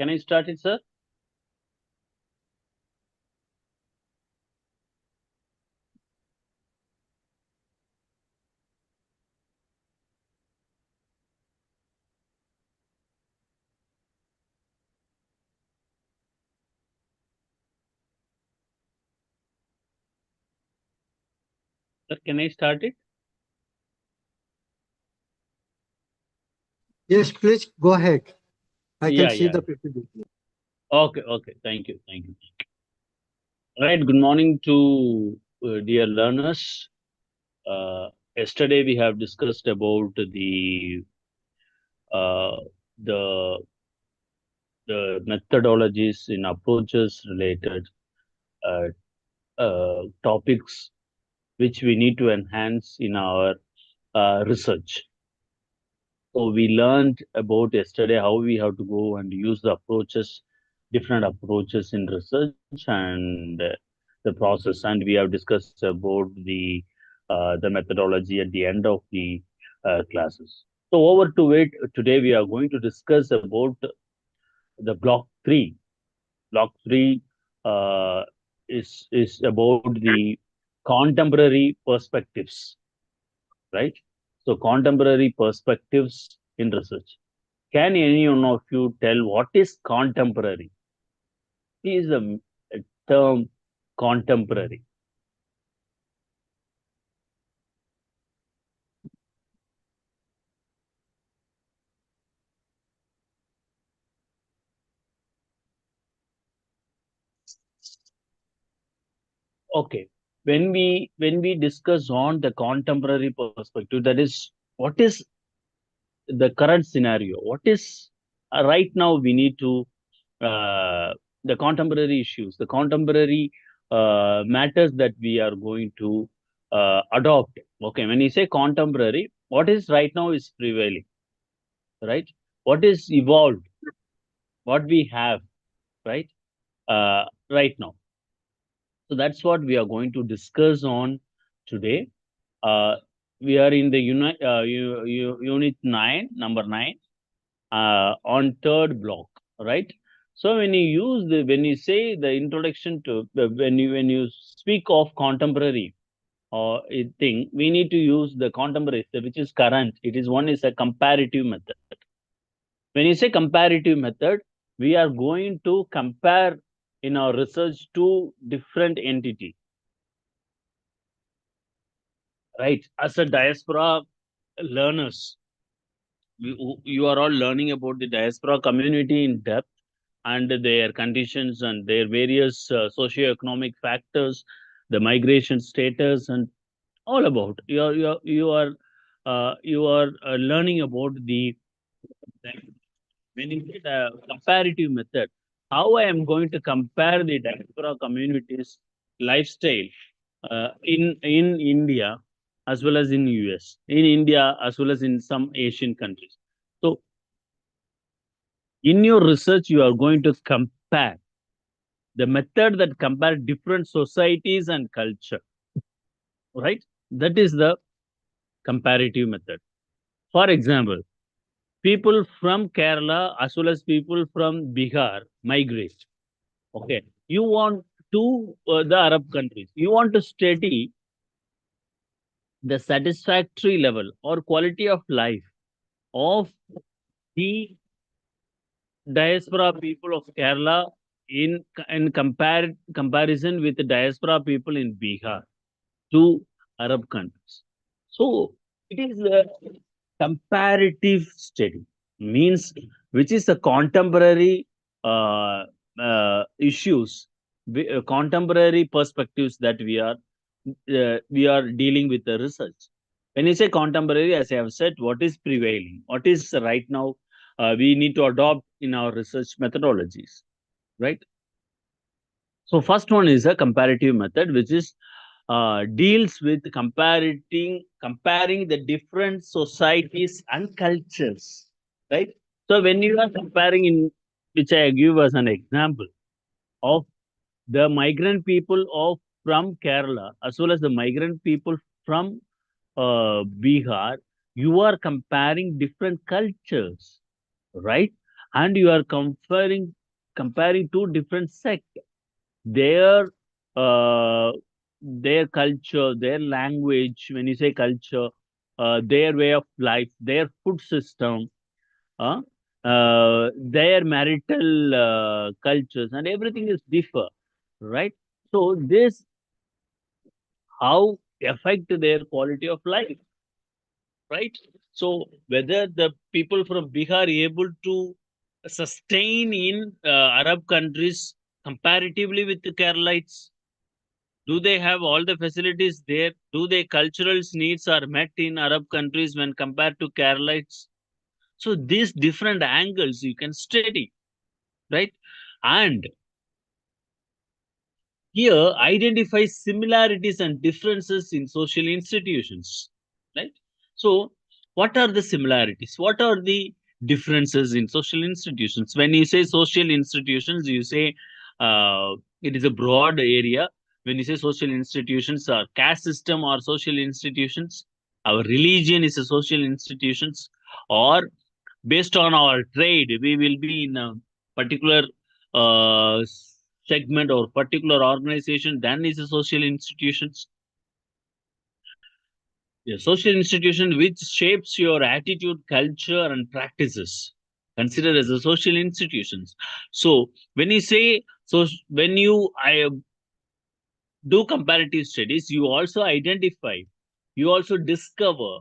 Can I start it, sir? Sir, can I start it? Yes, please go ahead. I can Yeah, see yeah. the PPT. Okay, okay. Thank you, thank you. Right. Good morning to dear learners. Yesterday we have discussed about uh, the the methodologies in approaches related uh, topics which we need to enhance in our research. So we learned about yesterday how we have to go and use the approaches, different approaches in research and the process. And we have discussed about the methodology at the end of the classes. So over to it. Today we are going to discuss about the block three. Block three uh, is about the contemporary perspectives, right? So contemporary perspectives in research. Can any one of you tell what is contemporary? What is the term contemporary? Okay. When we discuss on the contemporary perspective, that is what is the current scenario? What is right now we need to the contemporary issues, the contemporary matters that we are going to adopt. Okay, when you say contemporary, what is right now is prevailing, right? What is evolved, what we have, right? Right now. So that's what we are going to discuss on today. Uh, we are in the unit 9, number 9, on third block, right? So when you say the introduction to when you speak of contemporary or a thing, we need to use the contemporary, which is current. It is one is a comparative method. When you say comparative method, we are going to compare in our research two different entity, right? As a diaspora learners, you are all learning about the diaspora community in depth and their conditions and their various socio-economic factors, the migration status, and all about you are learning about the when you say the comparative method, how I am going to compare the diaspora communities lifestyle in India as well as in US, in India as well as in some Asian countries. So in your research, you are going to compare the method that compare different societies and culture, right? That is the comparative method. For example, people from Kerala as well as people from Bihar migrate. Okay, you want to the Arab countries. You want to study the satisfactory level or quality of life of the diaspora people of Kerala in comparison with the diaspora people in Bihar to Arab countries. So it is a comparative study, means which is the contemporary issues, contemporary perspectives that we are dealing with the research. When you say contemporary, as I have said, what is prevailing, what is right now, we need to adopt in our research methodologies, right? So first one is a comparative method, which is deals with comparing the different societies and cultures, right? So when you are comparing in which I give as an example of the migrant people of from Kerala as well as the migrant people from Bihar, you are comparing different cultures, right? and you are comparing two different sects, their uh, their culture, their language. When you say culture, their way of life, their food system, uh, their marital cultures, and everything is differ, right? So this how affect their quality of life, right? So whether the people from Bihar able to sustain in Arab countries comparatively with the Keralites, do they have all the facilities there? Do their cultural needs are met in Arab countries when compared to Keralites? So these different angles you can study, right? And here identify similarities and differences in social institutions, right? So what are the similarities? What are the differences in social institutions? When you say social institutions, you say it is a broad area. When you say social institutions, our caste system or social institutions, our religion is a social institutions, or based on our trade, we will be in a particular uh, segment or particular organization, then is a social institutions. A social institution which shapes your attitude, culture, and practices, considered as a social institutions. So when you say, so when you do comparative studies, you also identify, you also discover,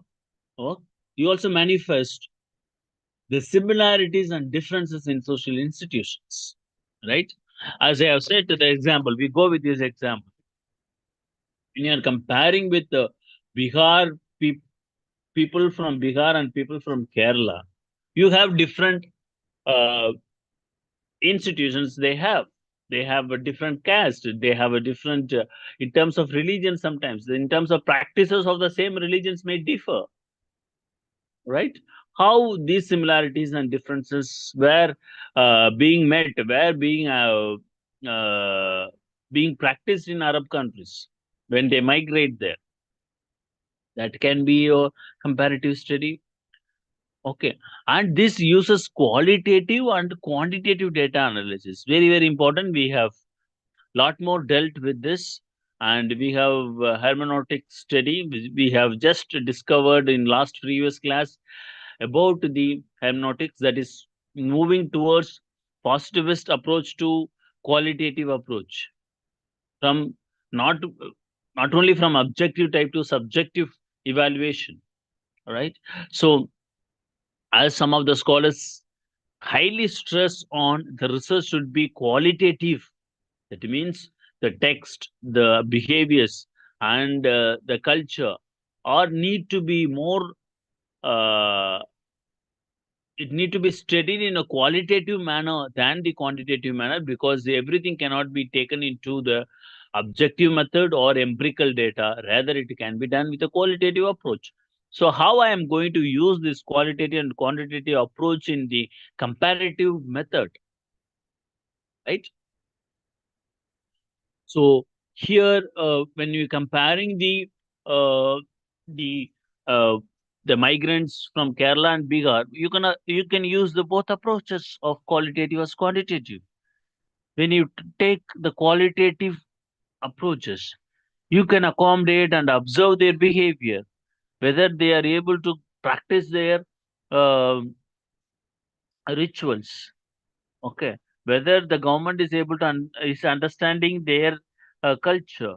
or you also manifest the similarities and differences in social institutions, right? As I have said to the example, we go with this example. When you are comparing with the Bihar people from Bihar and people from Kerala, you have different uh, institutions. They have a different caste. They have a different in terms of religion. Sometimes in terms of practices of the same religions may differ, right? How these similarities and differences were uh, being practiced in Arab countries when they migrate there. That can be your comparative study. Okay, and this uses qualitative and quantitative data analysis. Very very important. We have lot more dealt with this, and we have hermeneutic study. We have just discovered in last previous class about the hermeneutics, that is moving towards positivist approach to qualitative approach, from not not only from objective type to subjective evaluation, right? So as some of the scholars highly stress on, the research should be qualitative. That means the text, the behaviors, and the culture are need to be more uh, it need to be studied in a qualitative manner than the quantitative manner, because everything cannot be taken into the objective method or empirical data. Rather, it can be done with a qualitative approach. So how I am going to use this qualitative and quantitative approach in the comparative method, right? So here, when you're comparing uh, the uh, the migrants from Kerala and Bihar, you can use the both approaches of qualitative as quantitative. When you take the qualitative approaches, you can accommodate and observe their behavior, whether they are able to practice their uh, rituals. Okay, whether the government is able to is understanding their culture,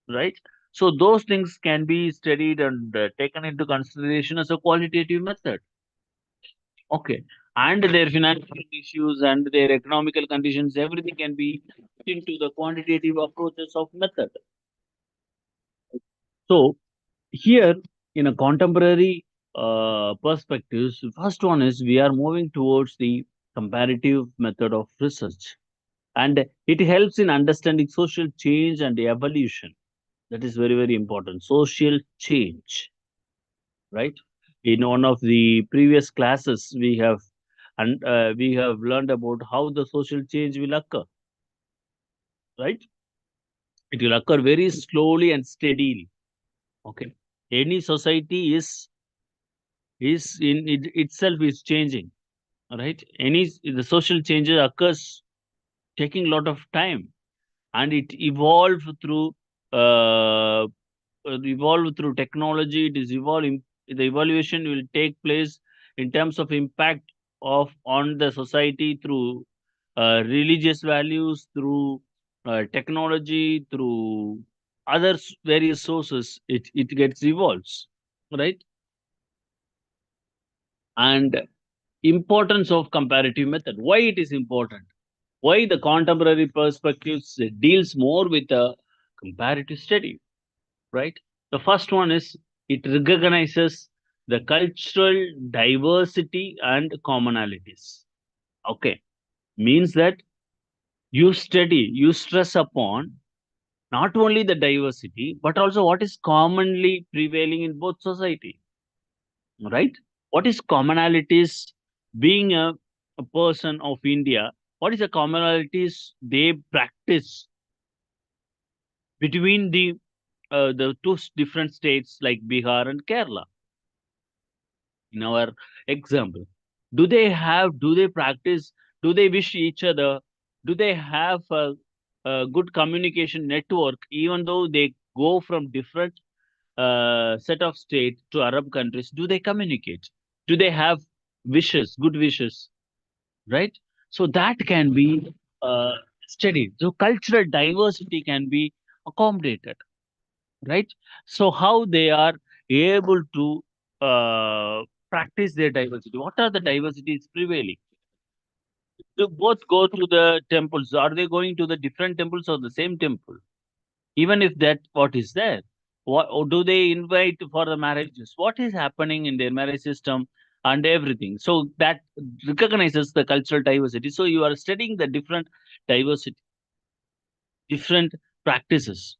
right? So those things can be studied and taken into consideration as a qualitative method. Okay, and their financial issues and their economical conditions, everything can be put into the quantitative approaches of method. So here, in a contemporary perspectives, first one is we are moving towards the comparative method of research, and it helps in understanding social change and evolution. That is very very important. Social change, right? In one of the previous classes, we have learned about how the social change will occur, right? It will occur very slowly and steadily. Okay, any society is in it itself is changing. right? The social changes occurs taking a lot of time, and it uh, evolved through technology. It is evolving. The evaluation will take place in terms of impact of on the society through religious values, through technology, through various sources. It gets evolves, right? And importance of comparative method. Why it is important? Why the contemporary perspectives deals more with a comparative study, right? The first one is it recognizes the cultural diversity and commonalities. Okay, means that you stress upon not only the diversity, but also what is commonly prevailing in both society, right? What is commonalities being a person of India? What is the commonalities they practice between the two different states like Bihar and Kerala? In our example, do they practice, do they wish each other, do they have a good communication network even though they go from different set of state to Arab countries? Do they communicate? Do they have wishes, good wishes, right? So that can be uh, studied. So cultural diversity can be accommodated, right? So how they are able to practice their diversity? What are the diversities prevailing? Do both go to the temples? Are they going to the different temples or the same temple? Even if that what is there, what or do they invite for the marriages? What is happening in their marriage system and everything? So that recognizes the cultural diversity. So you are studying the different diversity, different practices,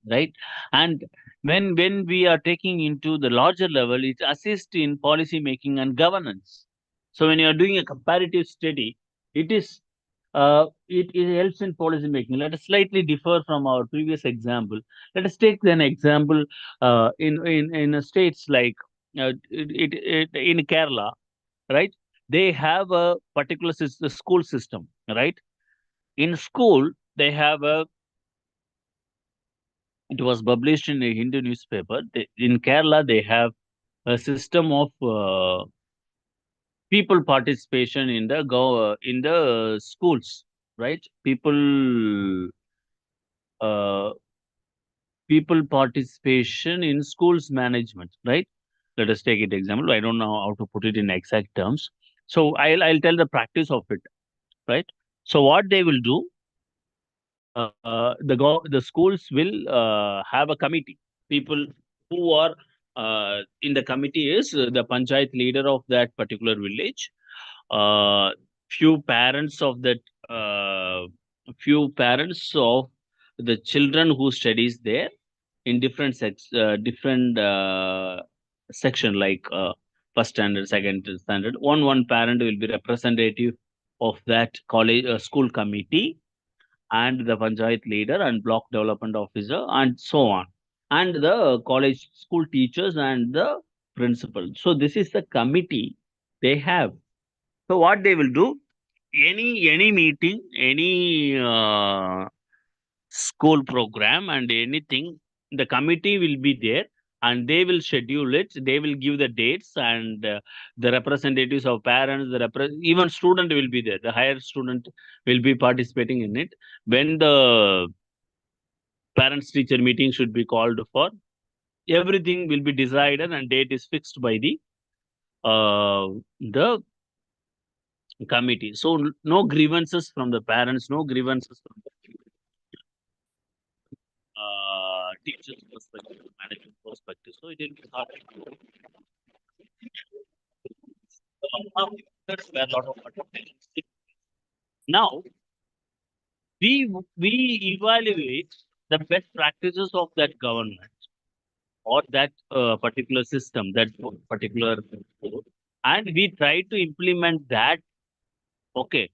right? And when we are taking into the larger level, it assists in policy making and governance. So when you are doing a comparative study, it helps in policy making. Let us slightly differ from our previous example. Let us take an example in states like in Kerala, right? They have a particular school system, right? In school, they have a it was published in a Hindu newspaper. In Kerala, they have a system of people participation in the schools, right? Uh, People participation in schools management, right? Let us take it example. I don't know how to put it in exact terms, so I'll tell the practice of it, right? So what they will do, the schools will have a committee. People who are in the committee is the panchayat leader of that particular village, uh, few parents of that uh, few parents of the children who studies there in different section, like first standard, second standard. One parent will be representative of that college school committee, and the panchayat leader and block development officer and so on, and the college school teachers and the principal. So this is the committee they have. So what they will do, any meeting, any school program and anything, the committee will be there, and they will schedule it. They will give the dates, and the representatives of parents, even student will be there. The higher student will be participating in it. When the parents teacher meeting should be called for, everything will be decided and date is fixed by the committee. So no grievances from the parents, no grievances from the teachers perspective, management perspective. So it will be hard. That's where a lot of participation. Now we evaluate the best practices of that government or that particular system, that particular code, and we try to implement that. Okay,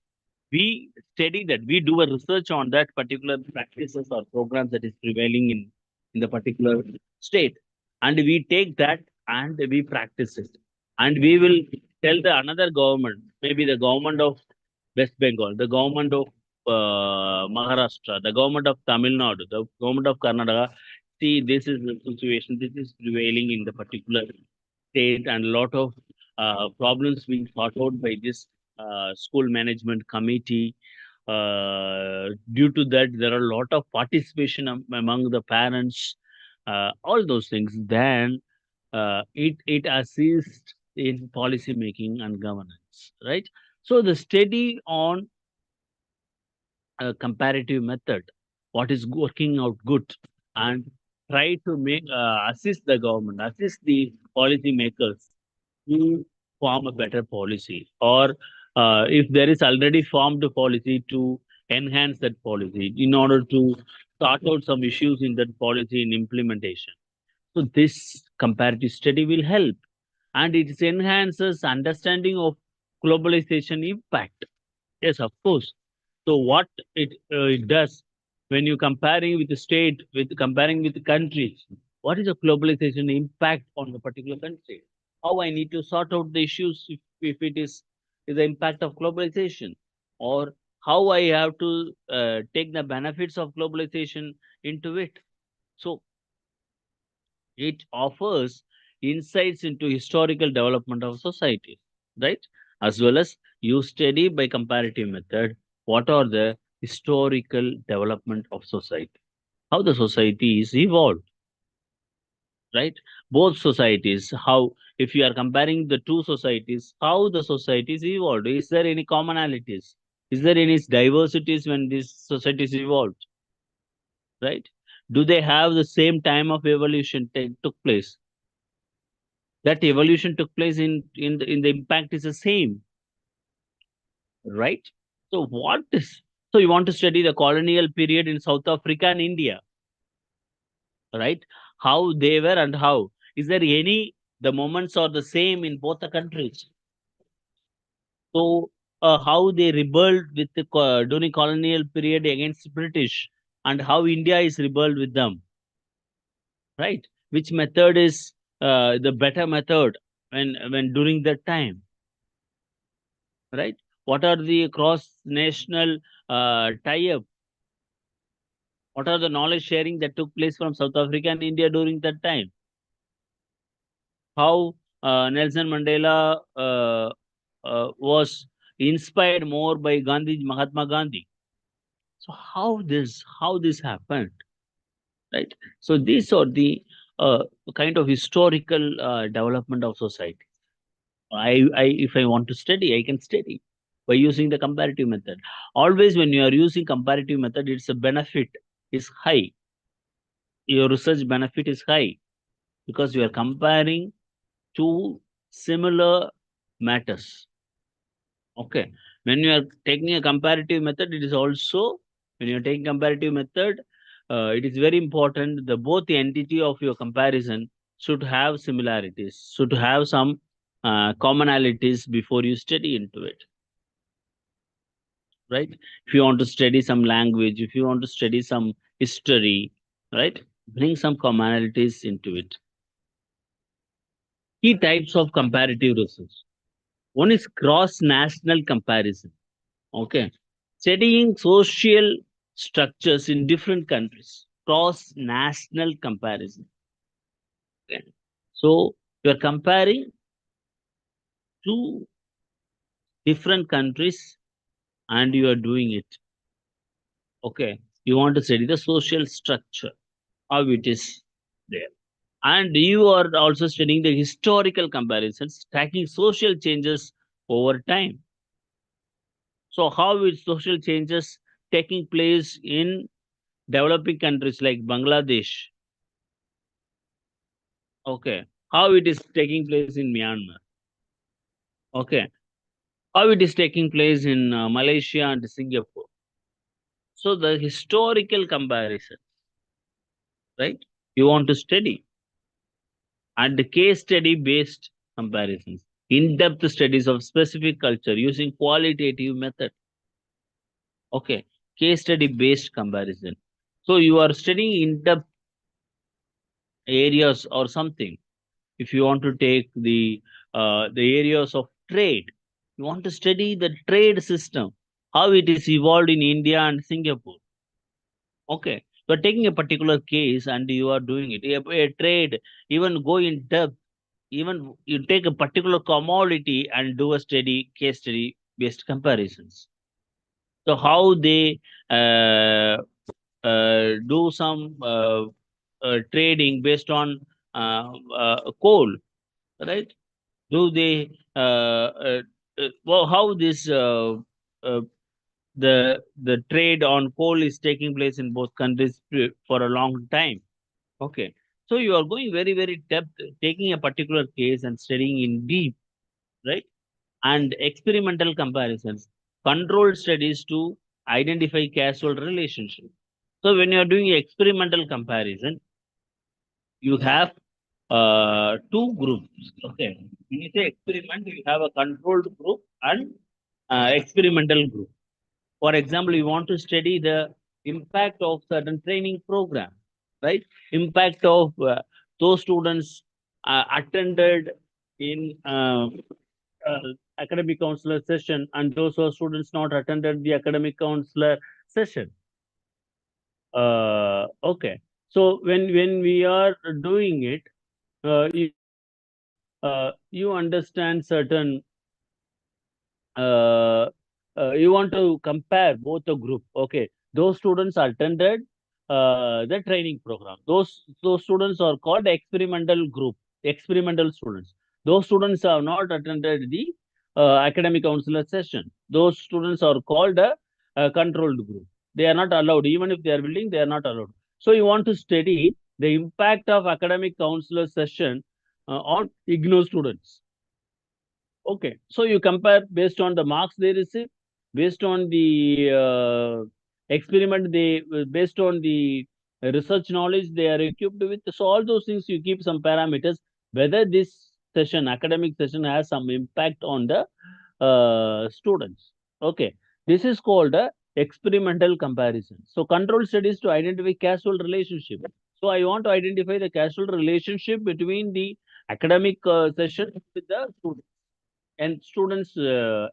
we study that, we do a research on that particular practices or programs that is prevailing in the particular state, and we take that and we practice it, and we will tell the another government, maybe the government of West Bengal, the government of Maharashtra, the government of Tamil Nadu, the government of Karnataka. See, this is the situation. This is prevailing in the particular state, and a lot of problems being thought out by this school management committee. Due to that, there are a lot of participation among the parents. All those things. Then it assists in policy making and governance, right? So the study on a comparative method, what is working out good, and try to make assist the government, assist the policy makers to form a better policy, or if there is already formed a policy, to enhance that policy in order to sort out some issues in that policy in implementation. So this comparative study will help, and it enhances understanding of globalization impact. Yes, of course. So what it does, when you comparing with the state, with comparing with the countries, what is the globalization impact on the particular country? How I need to sort out the issues, if it is the impact of globalization, or how I have to take the benefits of globalization into it. So it offers insights into historical development of society, right? As well as you study by comparative method what are the historical development of society, how the society is evolved, right? Both societies, how, if you are comparing the two societies, how the societies evolved. Is there any commonalities? Is there any diversities when these societies evolved, right? Do they have the same time of evolution took place? That evolution took place in the impact is the same, right? So what is, so you want to study the colonial period in South Africa and India, right? How they were, and how is there any, the moments are the same in both the countries. So how they rebelled with the during colonial period against British, and how India is rebelled with them, right? Which method is the better method when during that time, right? What are the cross-national tie-up? What are the knowledge sharing that took place from South Africa and India during that time? How Nelson Mandela was inspired more by Gandhi, Mahatma Gandhi. So how this happened, right? So these are the kind of historical development of society. If I want to study, I can study by using the comparative method. Always when you are using comparative method, it's a benefit is high. Your research benefit is high because you are comparing two similar matters. Okay. When you are taking a comparative method, it is also, when you are taking comparative method, it is very important the both the entity of your comparison should have similarities, should have some commonalities before you study into it, right? If you want to study some language, if you want to study some history, right? Bring some commonalities into it. Key types of comparative research. One is cross-national comparison. Okay. Studying social structures in different countries. Cross-national comparison. Okay. So you are comparing two different countries and you are doing it. Okay. You want to study the social structure, how it is there. And you are also studying the historical comparisons, tracking social changes over time. So how is social changes taking place in developing countries like Bangladesh? Okay. How it is taking place in Myanmar? Okay. How it is taking place in Malaysia and Singapore? So the historical comparison, right? You want to study, and the case study based comparisons, in-depth studies of specific culture using qualitative method. Okay. Case study based comparison. So you are studying in-depth areas or something. If you want to take the areas of trade. You want to study the trade system, how it is evolved in India and Singapore. Okay. You are taking a particular case and you are doing it. A trade, even go in depth, even you take a particular commodity and do a case study based comparisons. So how they do some trading based on coal, right? Do they well, how this uh, the trade on coal is taking place in both countries for a long time. Okay, so you are going very very depth, taking a particular case and studying in deep, right? And experimental comparisons, controlled studies to identify causal relationship. So when you are doing experimental comparison, you have two groups. Okay, when you say experiment, you have a controlled group and experimental group. For example, you want to study the impact of certain training program, right? Impact of those students attended in academic counselor session and those who are students not attended the academic counselor session. Okay. So when we are doing it, you understand certain uh, you want to compare both the group. Okay, those students attended the training program. Those students are called experimental group, experimental students. Those students have not attended the academic counselor session. Those students are called a controlled group. They are not allowed, even if they are willing, they are not allowed. So you want to study the impact of academic counselor session on IGNOU students. Okay, so you compare based on the marks they receive, based on the experiment they, based on the research knowledge they are equipped with. So all those things you keep some parameters whether this session, academic session, has some impact on the students. Okay, this is called a experimental comparison. So control studies to identify causal relationship. So I want to identify the causal relationship between the academic session with the student and students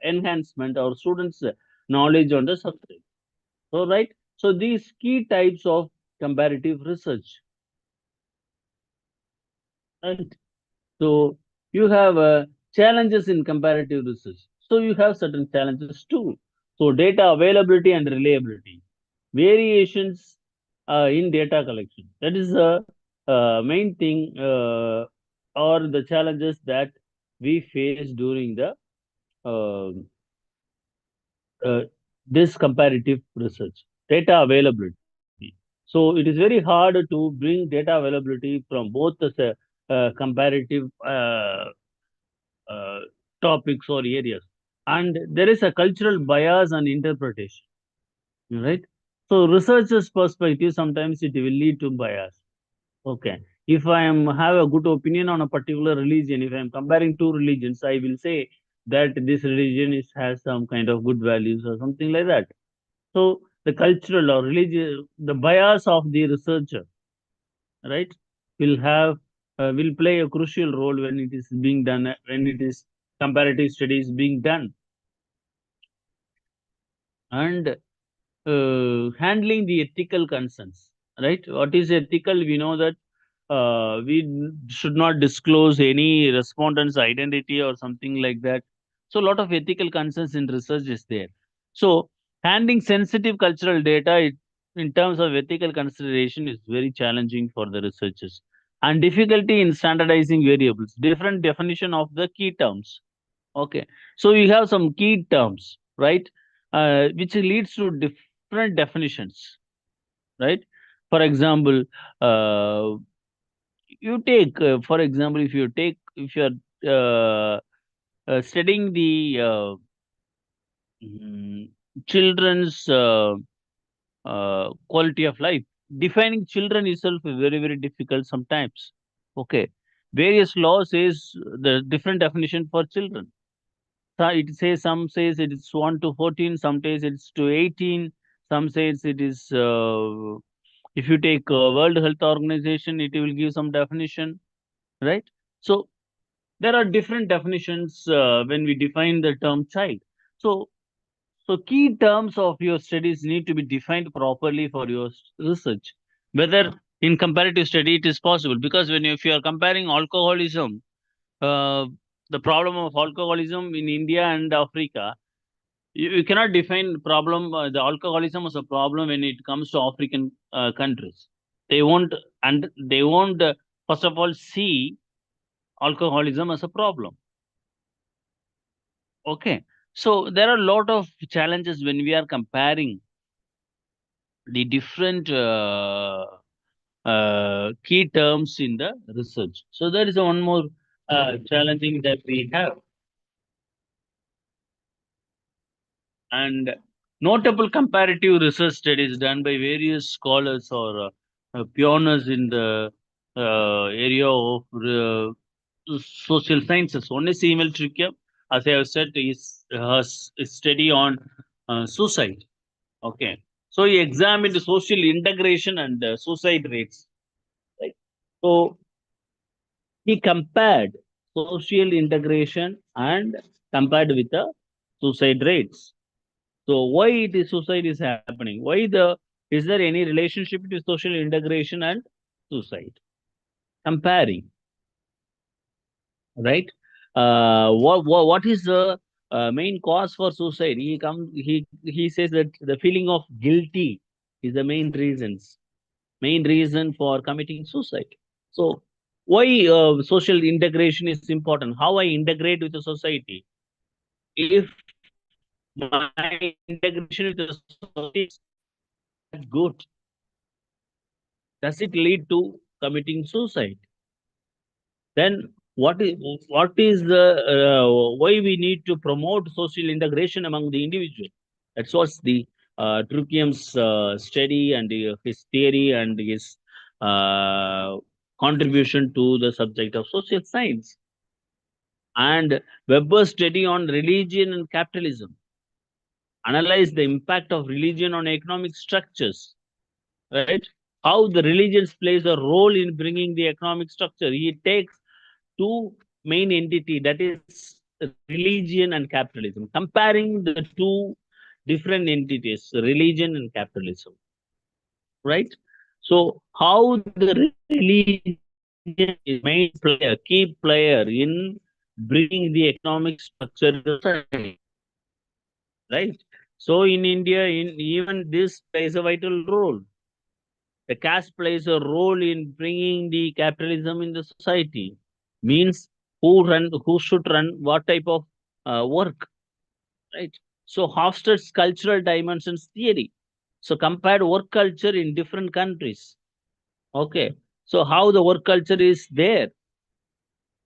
enhancement or students knowledge on the subject. So right, so these key types of comparative research, right? So you have challenges in comparative research, so you have certain challenges too. So data availability and reliability, variations in data collection, that is the main thing or the challenges that we face during the uh, uh, this comparative research. Data availability. So it is very hard to bring data availability from both the comparative uh, topics or areas. And there is a cultural bias and interpretation, right? So researchers' perspective, sometimes it will lead to bias. Okay. If I am have a good opinion on a particular religion, if I am comparing two religions, I will say that this religion has some kind of good values or something like that. So the cultural or religious, the bias of the researcher, right, will have will play a crucial role when it is being done, when it is comparative studies being done. And handling the ethical concerns, right? What is ethical? We know that should not disclose any respondent's identity or something like that. So a lot of ethical concerns in research is there. So handling sensitive cultural data in terms of ethical consideration is very challenging for the researchers. And difficulty in standardizing variables, different definition of the key terms. Okay, so you have some key terms, right? Which leads to different definitions, right? For example, uh, you take, for example, if you're studying the mm, children's quality of life, defining children itself is very, very difficult sometimes. Okay, various laws says the different definition for children. So it says some says it is 1 to 14, some says it's to 18, some says it is if you take World Health Organization, it will give some definition, right? So there are different definitions when we define the term child. So, so key terms of your studies need to be defined properly for your research. Whether in comparative study it is possible, because if you are comparing alcoholism, uh, the problem of alcoholism in India and Africa, you cannot define problem the alcoholism as a problem when it comes to African countries. They won't, and they won't first of all see alcoholism as a problem. Okay, so there are a lot of challenges when we are comparing the different key terms in the research. So there is one more challenging that we have, and notable comparative research studies done by various scholars or pioneers in the area of social sciences. One is Emil Trickia, as I have said, is has a study on suicide. Okay, so he examined social integration and suicide rates. Right. So he compared social integration and compared with the suicide rates. So why it is suicide is happening? Why is there any relationship between social integration and suicide? Comparing, right? What is the main cause for suicide? He says that the feeling of guilty is the main reason for committing suicide. So why social integration is important? How I integrate with the society? If my integration with the society is that good, does it lead to committing suicide? Then what is the why we need to promote social integration among the individual? That's what's the Trukhiem's study and his theory and his uh, contribution to the subject of social science. And Weber's study on religion and capitalism analyze the impact of religion on economic structures, right? How the religions plays a role in bringing the economic structure. He takes two main entity, that is religion and capitalism, comparing the two different entities, religion and capitalism, right? So how the religion is main player, key player in bringing the economic structure in the society, right? So in India, in even this plays a vital role. The caste plays a role in bringing the capitalism in the society. Means who should run what type of work, right? So Hofstede's cultural dimensions theory. So compared work culture in different countries. Okay. So how the work culture is there,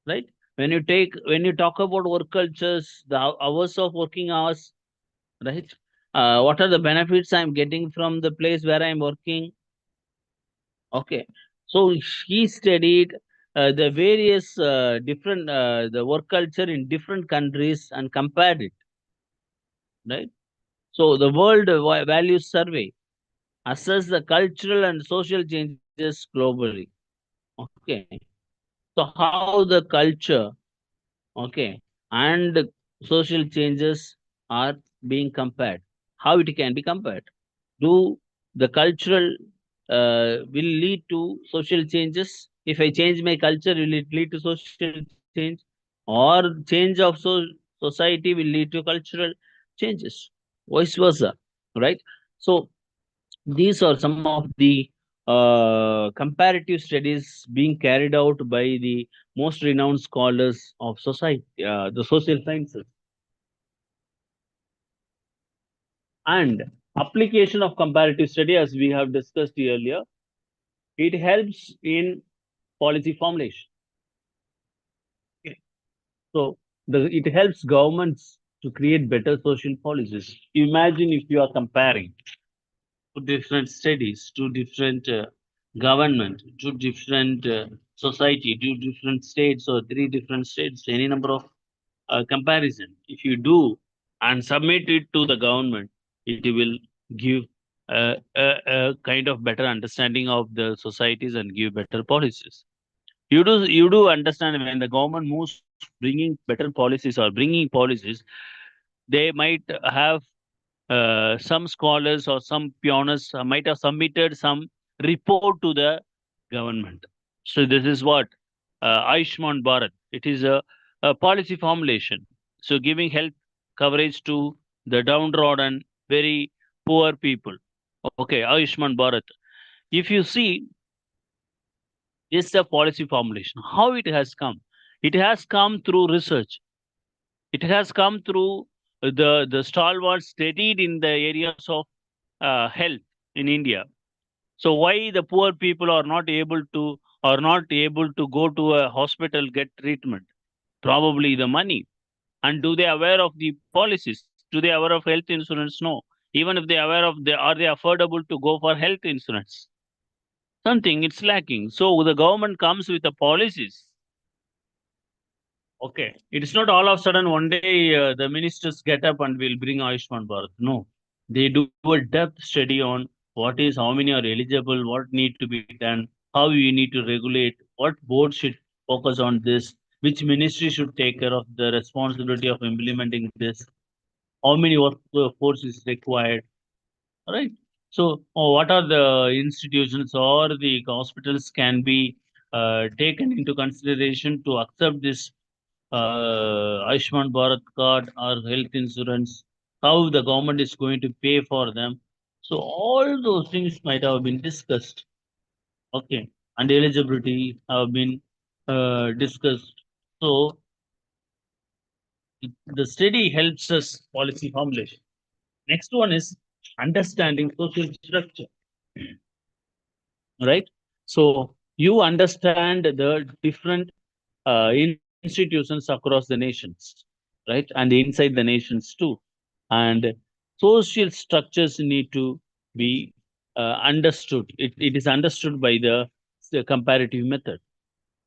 right? When you talk about work cultures, the hours of working hours, right? What are the benefits I'm getting from the place where I'm working? Okay, so he studied the various different the work culture in different countries and compared it, right? So the World Values Survey assess the cultural and social changes globally. Okay, so how the culture, okay, and social changes are being compared. How it can be compared? Do the cultural will lead to social changes? If I change my culture, will it lead to social change? Or change of society will lead to cultural changes? Vice versa, right? So these are some of the comparative studies being carried out by the most renowned scholars of society, the social sciences. And application of comparative study, as we have discussed earlier, it helps in policy formulation. Okay. So it helps governments to create better social policies. Imagine if you are comparing two different studies, two different government, two different society, two different states or three different states, any number of comparison. If you do and submit it to the government, it will give a kind of better understanding of the societies and give better policies. You do understand when the government moves bringing better policies or bringing policies, they might have some scholars or some pioneers might have submitted some report to the government. So this is what Ayushman Bharat. It is a policy formulation. So giving health coverage to the downtrodden, very poor people. Okay, Ayushman Bharat. If you see, this is a policy formulation. How it has come? It has come through research. It has come through the stalwarts studied in the areas of health in India. So why the poor people are not able to go to a hospital get treatment? Probably the money. And do they aware of the policies? Do they aware of health insurance? No. Even if they aware of the are they affordable to go for health insurance? Something it's lacking. So the government comes with the policies. Okay. It's not all of a sudden one day the ministers get up and will bring Ayushman Bharat. No. They do a depth study on how many are eligible, what need to be done, how you need to regulate, what board should focus on this, which ministry should take care of the responsibility of implementing this, how many workforce is required, right? So, what are the institutions or the hospitals can be taken into consideration to accept this Ayushman Bharat card or health insurance, how the government is going to pay for them. So all those things might have been discussed. Okay, and eligibility have been discussed. So the study helps us policy formulation. Next one is understanding social structure, right? So you understand the different institutions across the nations, right? And inside the nations too. And social structures need to be understood. It is understood by the comparative method.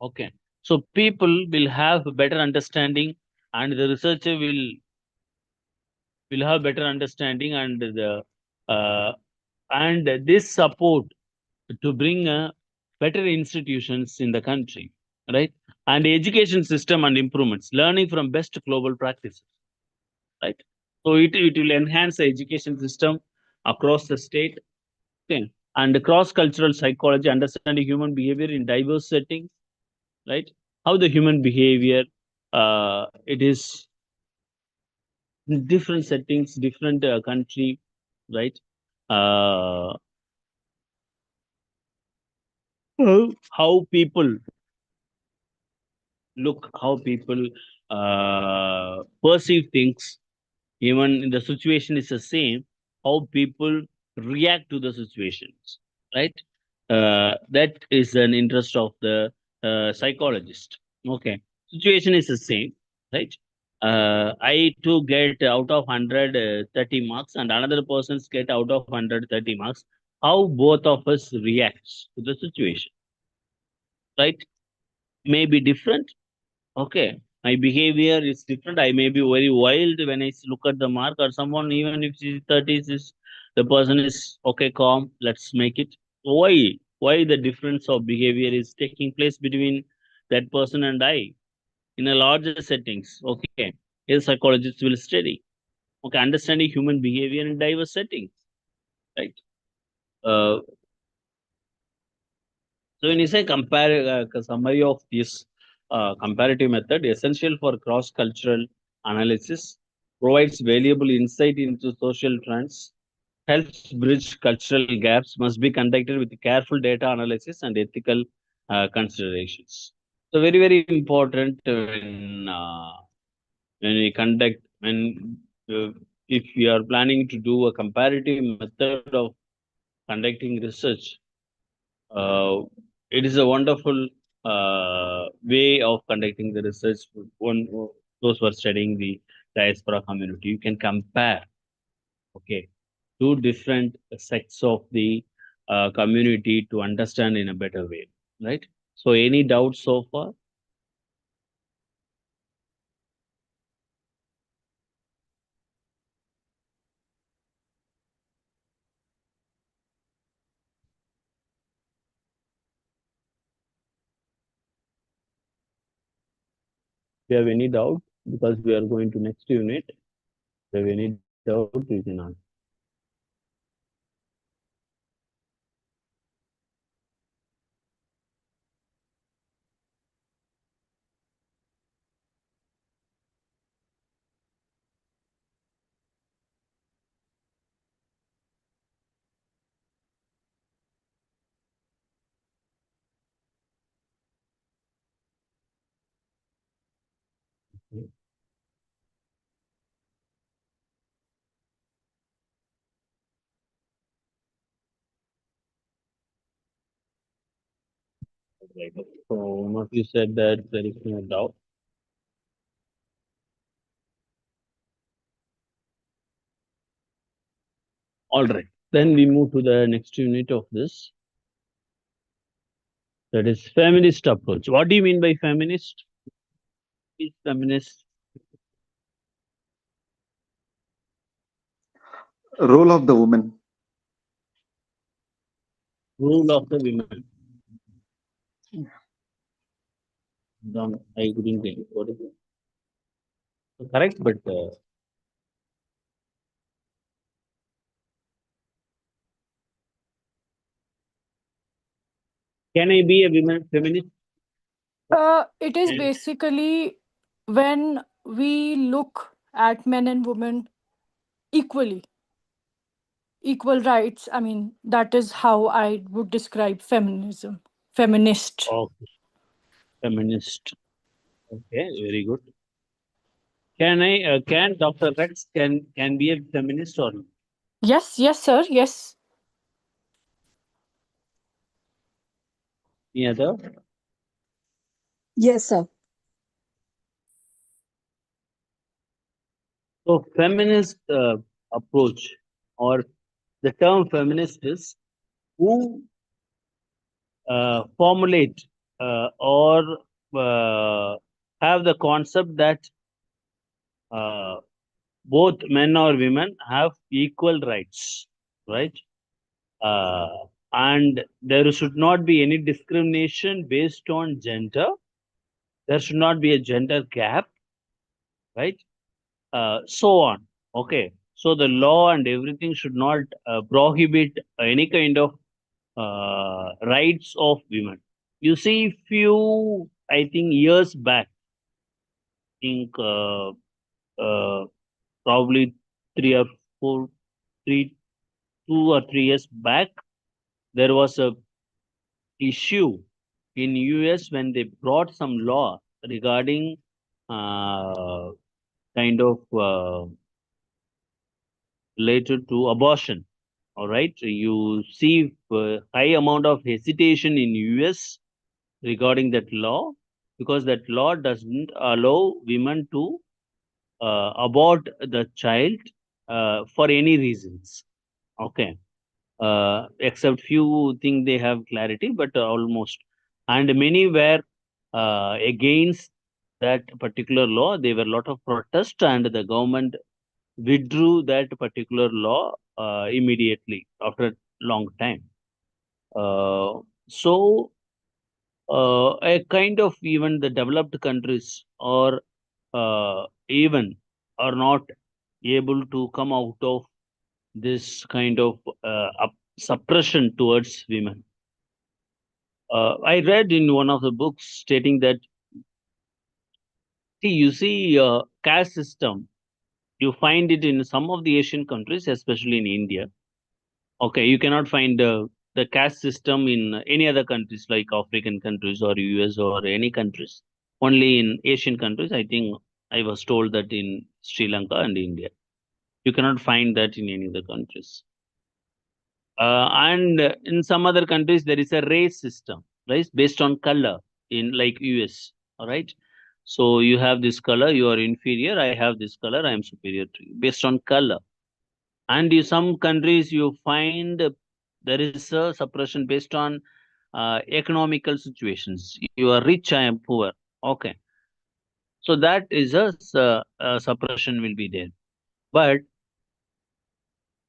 Okay. So people will have better understanding, and the researcher will have better understanding, uh, and this support to bring better institutions in the country, right? And education system and improvements, learning from best global practices, right? So it will enhance the education system across the state. Okay. And cross-cultural psychology, understanding human behavior in diverse settings, right? How the human behavior, it is in different settings, different country, right? Uh, how people look, how people perceive things, even the situation is the same, how people react to the situations, right? That is an interest of the psychologist. Okay, situation is the same, right? I too get out of 100 30 marks, and another person's get out of 100 30 marks. How both of us reacts to the situation, right? May be different. Okay, my behavior is different. I may be very wild when look at the mark, or someone, even if she's 30s, is the person is okay, calm. Let's make it. Why? Why the difference of behavior is taking place between that person and I in a larger settings? Okay, here psychologists will study. Okay, understanding human behavior in diverse settings, right? Uh, So when you say compare summary of this comparative method, essential for cross-cultural analysis, provides valuable insight into social trends, helps bridge cultural gaps, must be conducted with careful data analysis and ethical considerations. So very important when we conduct uh, if we are planning to do a comparative method of conducting research. It is a wonderful way of conducting the research. One those who are studying the diaspora community, you can compare, okay, two different sects of the community to understand in a better way, right? So, any doubts so far? you have any doubt, because we are going to next unit, if you have any doubt, you can ask. Right. So one of you said that there is no doubt. All right. Then we move to the next unit of this. That is feminist approach. What do you mean by feminist? Is feminist Role of the woman. rule of the women? Don't, I couldn't get it. What is it? Correct, but can I be a women feminist? It is Yes. basically when we look at men and women equally, equal rights. I mean, that is how I would describe feminism, feminist. Okay, feminist. Okay, very good. Can I? Can Dr. Rex can be a feminist or not? Yes, yes, sir. Yes. Any other? Yes, sir. So feminist approach, or the term feminist is who formulate or have the concept that uh, both men or women have equal rights, right? Uh, and there should not be any discrimination based on gender. There should not be a gender gap, right? So on. Okay. So the law and everything should not prohibit any kind of rights of women. You see, few, I think, years back, I think probably three or four, three, 2 or 3 years back, there was a issue in US when they brought some law regarding uh, kind of related to abortion. All right, you see high amount of hesitation in US regarding that law, because that law doesn't allow women to abort the child for any reasons. Okay, except few think they have clarity, but almost, and many were against that particular law. There were a lot of protest, and the government withdrew that particular law immediately after a long time. So a kind of, even the developed countries or even are not able to come out of this kind of suppression towards women. I read in one of the books stating that, see, you see, caste system, you find it in some of the Asian countries, especially in India. Okay, you cannot find the caste system in any other countries like African countries or US or any countries. Only in Asian countries, I think I was told that in Sri Lanka and India. You cannot find that in any other countries. And in some other countries, there is a race system, right? Based on color in like US. All right. So you have this color, you are inferior. I have this color, I am superior to you based on color. And in some countries, you find there is a suppression based on economical situations. You are rich, I am poor. Okay. So that is a suppression will be there. But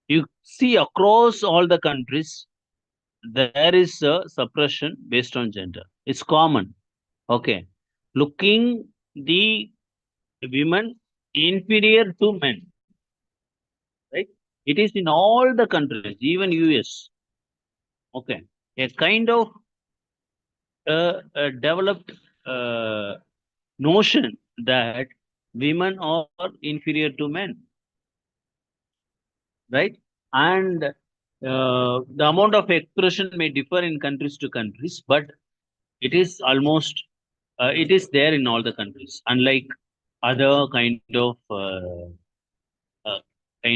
you see across all the countries, there is a suppression based on gender. It's common. Okay. Looking the women inferior to men, right? It is in all the countries, even US. Okay, a kind of developed notion that women are inferior to men, right? And the amount of expression may differ in countries to countries, but it is almost it is there in all the countries, unlike other uh, kind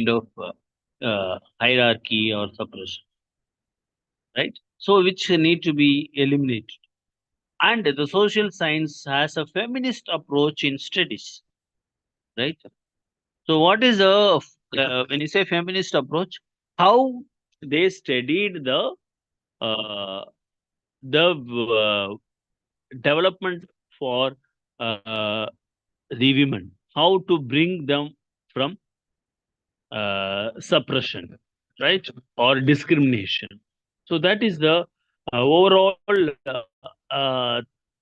of hierarchy or suppression, right? So which need to be eliminated. And the social science has a feminist approach in studies, right? So what is when you say feminist approach, how they studied uh, the development for uh, the women, how to bring them from suppression, right, or discrimination. So that is the overall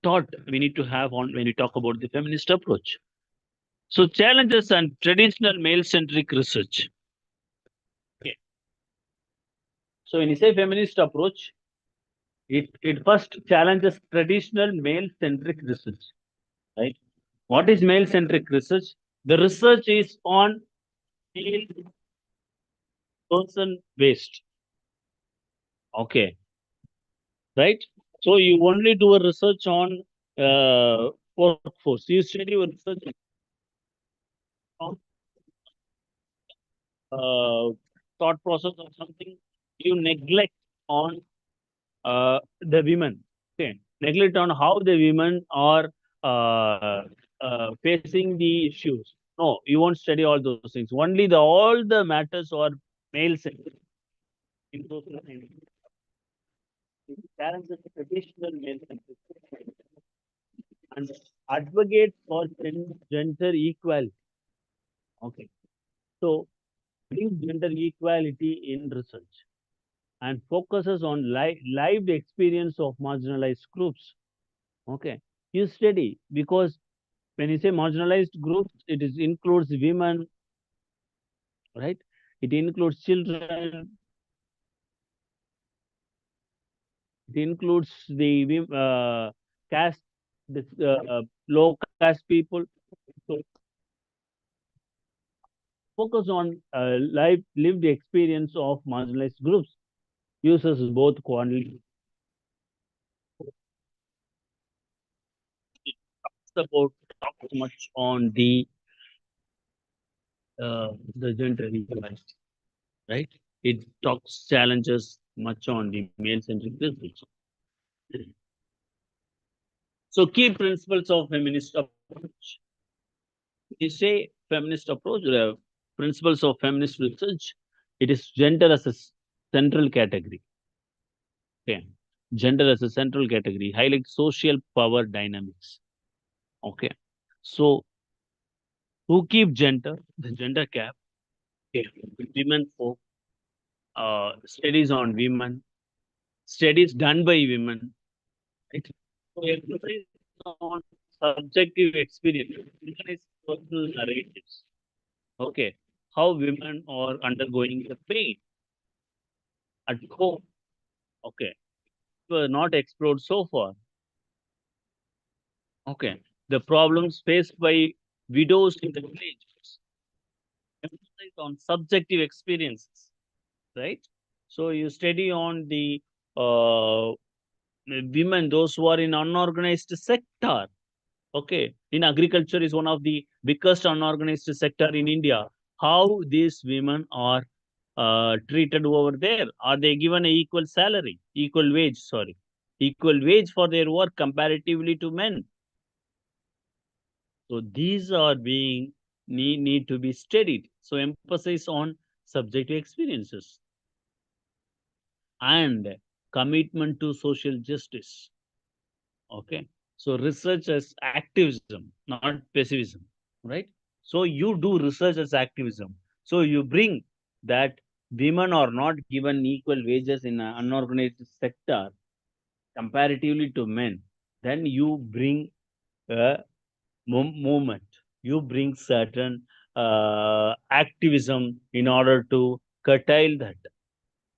thought we need to have on when we talk about the feminist approach. So challenges and traditional male-centric research. Okay. So when you say feminist approach, it first challenges traditional male-centric research, right? What is male-centric research? The research is on male person based. Okay, right? So you only do a research on workforce. You study your research on thought process or something. You neglect on the women. Okay, neglect on how the women are facing the issues. No, you won't study all those things. Only the all the matters are male centric. In social science. It challenges the traditional male centric and advocates for gender equality. Okay, so brings gender equality in research and focuses on lived experience of marginalized groups. Okay, you study because when you say marginalized groups, it is includes women, right? It includes children. It includes the caste, low caste people. So focus on lived experience of marginalized groups. Uses both quantity about talks much on the gender equality, right? It talks challenges much on the male-centric research. So key principles of feminist approach. You say feminist approach, principles of feminist research, it is gender as a central category. Okay. Gender as a central category, highlight social power dynamics. Okay. So who keep gender? The gender gap. Okay. Women folk, studies on women, studies done by women. Right? So emphasize on subjective experience, emphasize personal narratives. Okay. How women are undergoing the pain at home. Okay. Were not explored so far. Okay. The problems faced by widows in the villages. Emphasize on subjective experiences, right? So you study on the women, those who are in unorganized sector. Okay. In agriculture is one of the biggest unorganized sector in India. How these women are treated over there? Are they given a equal salary, equal wage? Sorry, equal wage for their work comparatively to men? So these are being need to be studied. So emphasis on subjective experiences and commitment to social justice. Okay. So research as activism, not pessimism, right? So you do research as activism. So you bring that women are not given equal wages in an unorganized sector comparatively to men. Then you bring movement. You bring certain activism in order to curtail that.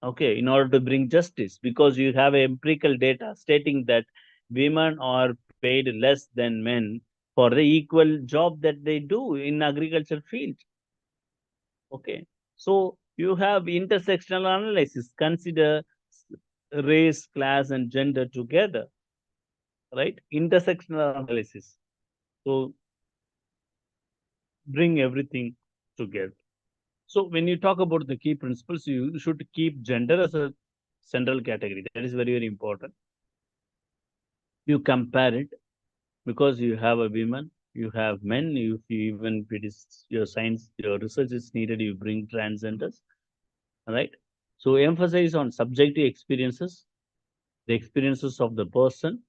Okay, in order to bring justice, because you have empirical data stating that women are paid less than men for the equal job that they do in agriculture field. Okay, so you have intersectional analysis, consider race, class, and gender together, right? Intersectional analysis. So bring everything together. So when you talk about the key principles, you should keep gender as a central category. That is very, very important. You compare it because you have a woman, you have men, even if it is your science, your research is needed, you bring transgenders, right? So emphasize on subjective experiences, the experiences of the person,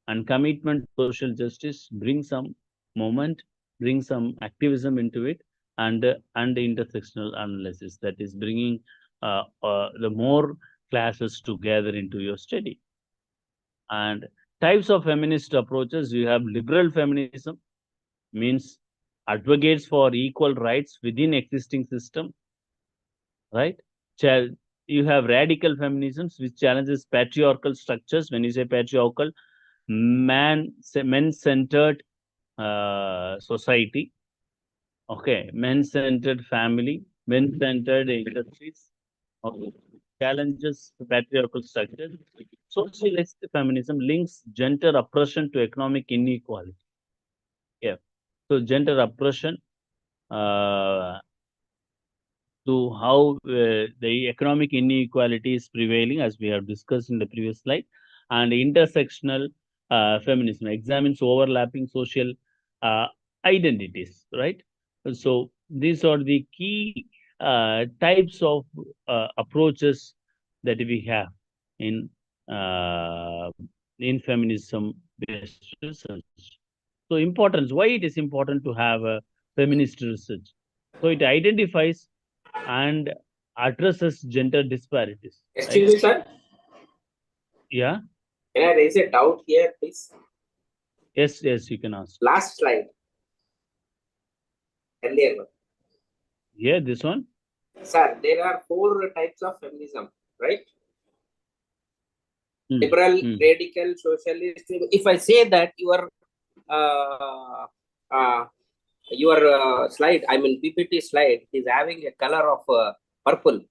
and commitment to social justice. Bring some moment, bring some activism into it, and intersectional analysis, that is bringing the more classes together into your study. And types of feminist approaches, you have liberal feminism, means advocates for equal rights within existing system, right? You have radical feminisms which challenges patriarchal structures. When you say patriarchal, men-centered society, okay, men-centered family, men-centered industries, okay, challenges patriarchal structures. Socialist feminism links gender oppression to economic inequality. Yeah, so gender oppression uh, to how the economic inequality is prevailing, as we have discussed in the previous slide, and intersectional feminism examines overlapping social uh, identities, right? So these are the key types of approaches that we have in uh, in feminism based research. So importance, why it is important to have a feminist research? So it identifies and addresses gender disparities, right? Excuse me, sir. Yeah. Can I raise a doubt here, please? Yes, yes, you can ask. Last slide, earlier one. Yeah, this one. Sir, there are 4 types of feminism, right? Hmm. Liberal, radical, socialist. If I say that uh, uh, your slide, I mean PPT slide, is having a color of purple,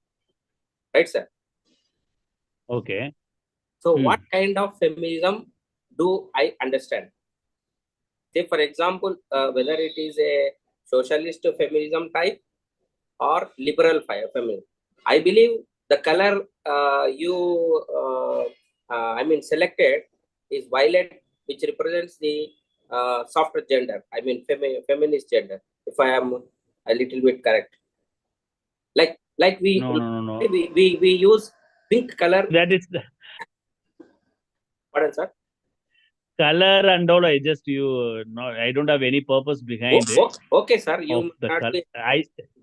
right, sir? Okay. So what kind of feminism do I understand? Say, for example, whether it is a socialist feminism type or liberal feminism. I believe the color I mean, selected is violet, which represents the softer gender. I mean, feminist gender. If I am a little bit correct, like No. we use pink color. That is the Pardon, sir. color and all. I just no, I don't have any purpose behind it. Okay, sir. You Of may the not color,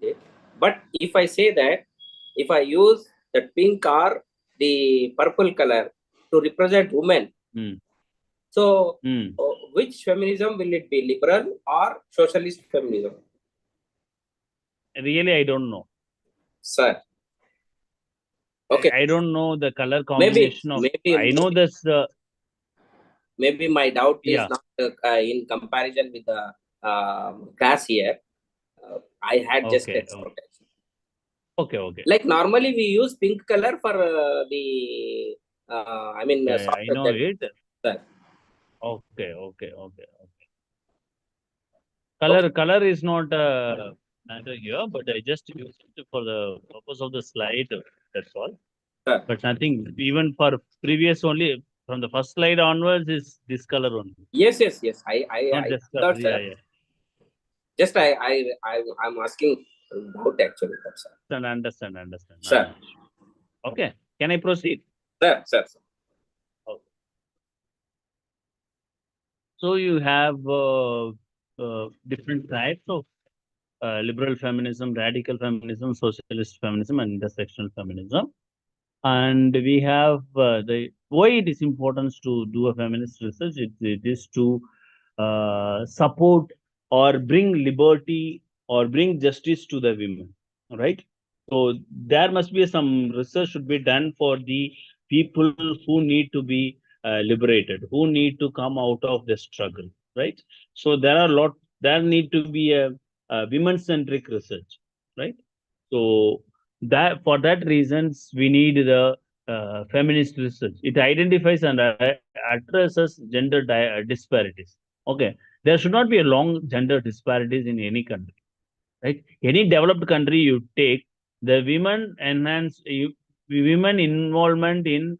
be. But if I say that, if I use the pink or the purple color to represent women, so which feminism will it be, liberal or socialist feminism? Really, I don't know, sir. Okay, I don't know the color maybe combination of. I know this. Maybe my doubt is Yeah. not in comparison with the class here. I had just Okay. expectation. Okay. Like normally we use pink color for the I mean Yeah, I know it. Sir. Okay. Color is not matter here, but I just used it for the purpose of the slide. That's all. Sir. But nothing. Even for previous only, from the first slide onwards is this color only. Yes. Not just color. Yeah. Just I'm asking doubt actually. Understand. Sir. Okay. Can I proceed? Sir. Okay. So you have different types of liberal feminism, radical feminism, socialist feminism, and intersectional feminism. And we have the why it is important to do a feminist research. It is to support or bring liberty or bring justice to the women, right? So there must be some research should be done for the people who need to be liberated, who need to come out of the struggle, right? So there need to be a women centric research, right? So that for that reasons we need the feminist research. It identifies and addresses gender disparities. Okay, there should not be a long gender disparities in any country, right? Any developed country you take, the women involvement in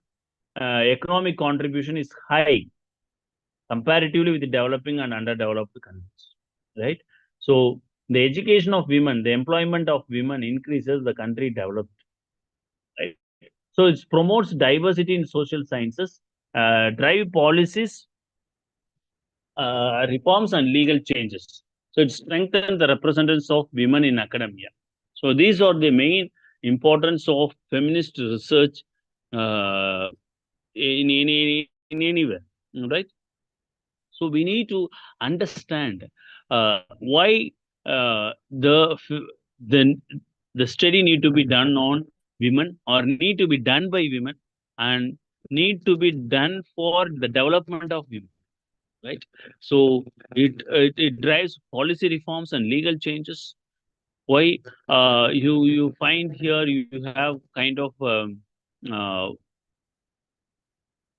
economic contribution is high comparatively with the developing and underdeveloped countries, right? So the education of women, the employment of women increases, the country develops, right? So it promotes diversity in social sciences, drive policies, reforms and legal changes. So it strengthens the representatives of women in academia. So these are the main importance of feminist research uh, in anywhere, right? So we need to understand why the the study need to be done on women or need to be done by women and need to be done for the development of women, right? So it drives policy reforms and legal changes. Why you find here you have kind of uh,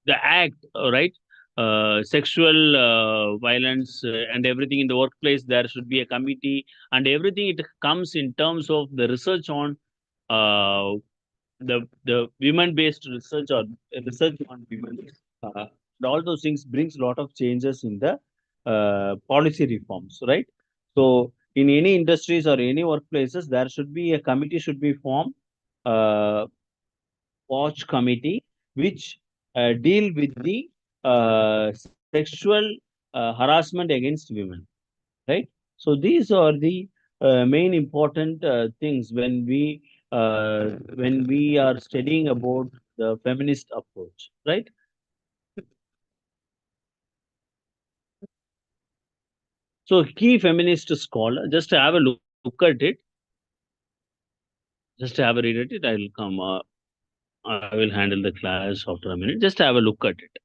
the act, right? Sexual violence and everything in the workplace, there should be a committee and everything. It comes in terms of the research on uh, the women based research or research on women. And all those things brings a lot of changes in the policy reforms, right? So in any industries or any workplaces, there should be a committee should be formed, uh, watch committee, which deal with the sexual harassment against women, right? So these are the main important things when we are studying about the feminist approach, right? So key feminist scholar, just have a look at it, just have a read at it. I'll come. I will handle the class after a minute. Just have a look at it.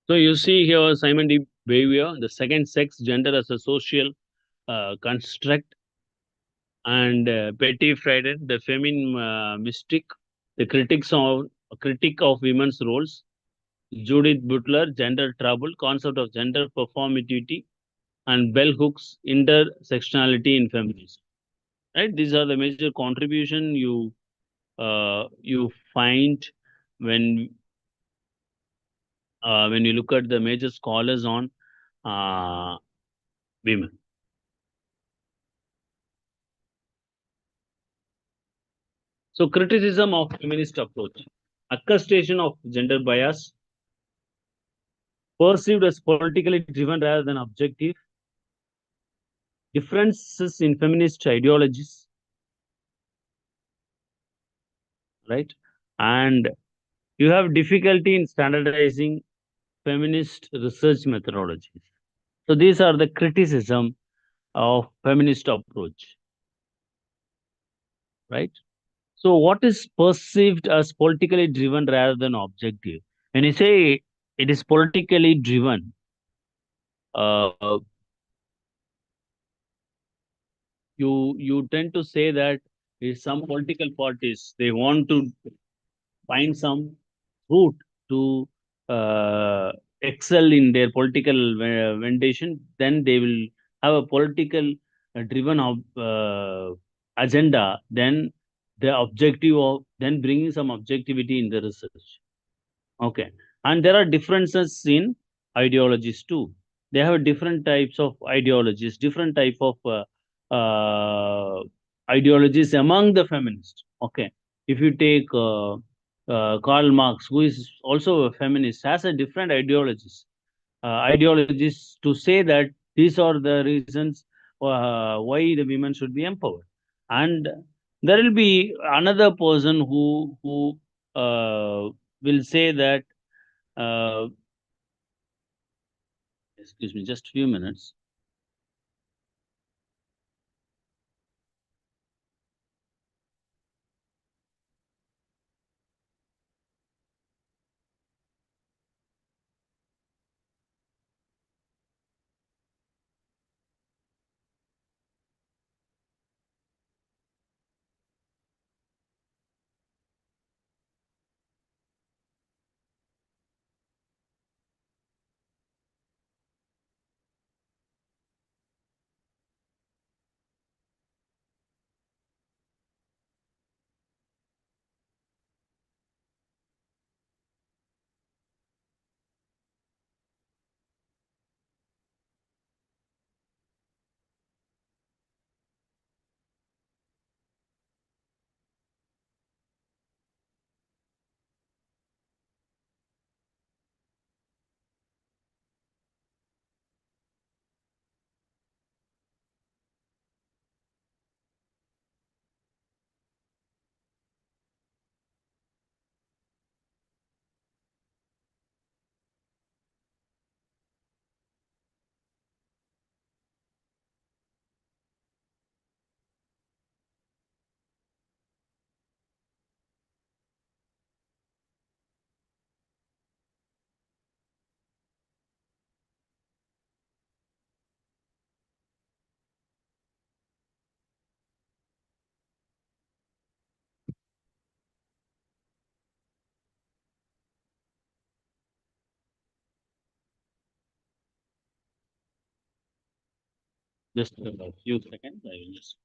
So you see here Simon de Beauvoir, the second sex, gender as a social construct, and Betty Friedan, the feminine mystic, the critic of women's roles, Judith Butler, gender trouble, concept of gender performativity, and Bell Hooks, intersectionality in feminism. Right, these are the major contribution you find when when you look at the major scholars on uh, women. So criticism of feminist approach, accusation of gender bias, perceived as politically driven rather than objective, differences in feminist ideologies, right? And you have difficulty in standardizing feminist research methodologies. So these are the criticism of feminist approach, right? So what is perceived as politically driven rather than objective? When you say it is politically driven, uh, you tend to say that is some political parties they want to find some route to uh, excel in their political ventilation, then they will have a political driven of agenda, then the objective of then bringing some objectivity in the research. Okay, and there are differences in ideologies too. they have different types of ideologies, different type of ideologies among the feminists. Okay, if you take Karl Marx, who is also a feminist, has a different ideologies to say that these are the reasons why the women should be empowered, and there will be another person who will say that. Uh, excuse me, just few minutes. Just a few seconds. I will just.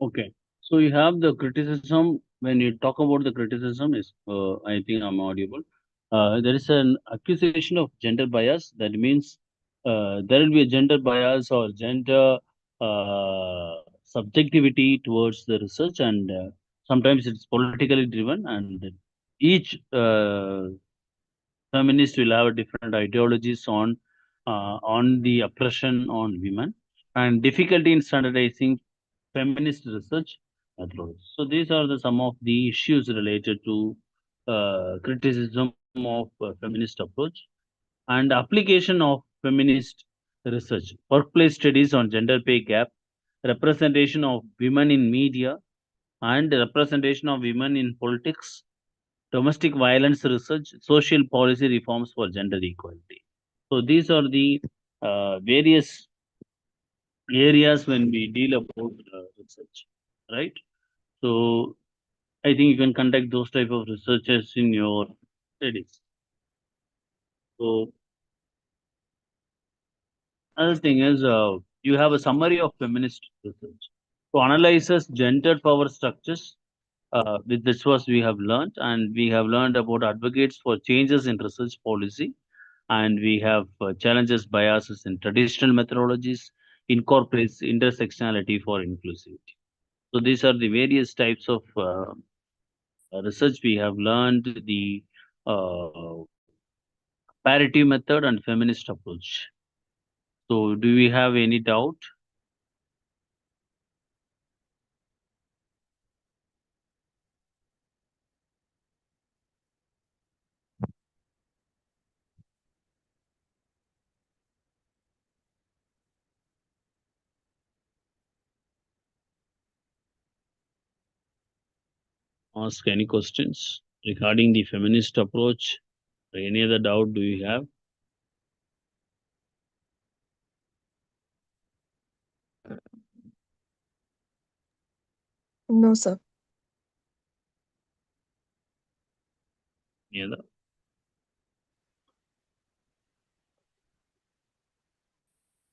Okay. So you have the criticism. When you talk about the criticism, is I think I'm audible. There is an accusation of gender bias. That means there will be a gender bias or gender subjectivity towards the research, and sometimes it's politically driven. And each feminists will have different ideologies on the oppression on women and difficulty in standardizing feminist research approach. So these are the some of the issues related to criticism of feminist approach and application of feminist research, workplace studies on gender pay gap, representation of women in media, and representation of women in politics, domestic violence research, social policy reforms for gender equality. So these are the various areas when we deal about research, right? So I think you can conduct those type of researches in your studies. So another thing is you have a summary of feminist research. So analyzes gender power structures. With this was we have learned, and we have learned about advocates for changes in research policy and we have challenges biases in traditional methodologies, incorporates intersectionality for inclusivity. So these are the various types of research we have learned, the comparative method and feminist approach. So do we have any doubt? Ask any questions regarding the feminist approach or any other doubt do you have? No, sir. Any other?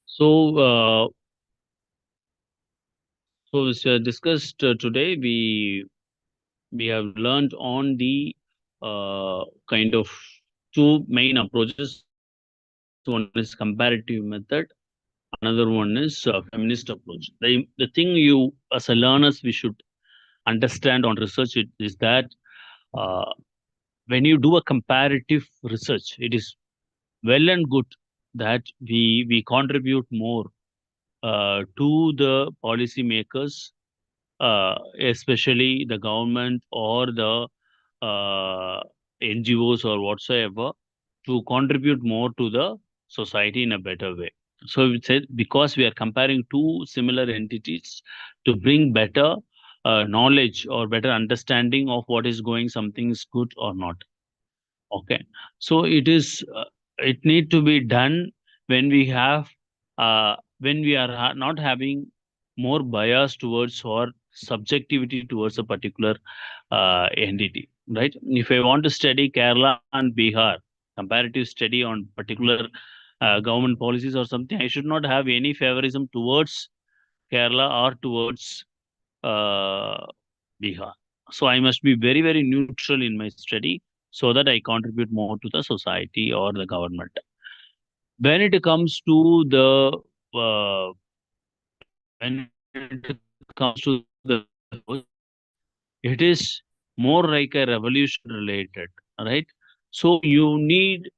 So, as discussed today, we have learned on the kind of two main approaches. One is comparative method. Another one is feminist approach. The thing you as a learners we should understand on research is that uh, when you do a comparative research, it is well and good that we contribute more to the policymakers, especially the government or the NGOs or whatsoever, to contribute more to the society in a better way. So we said because we are comparing two similar entities to bring better knowledge or better understanding of what is going, something is good or not. Okay, so it need to be done when we have when we are not having more bias towards or subjectivity towards a particular entity, right? If I want to study Kerala and Bihar, comparative study on particular government policies or something, I should not have any favorism towards Kerala or towards uh, Bihar. So I must be very, very neutral in my study so that I contribute more to the society or the government. When it comes to the it is more like a revolution related, right? So you need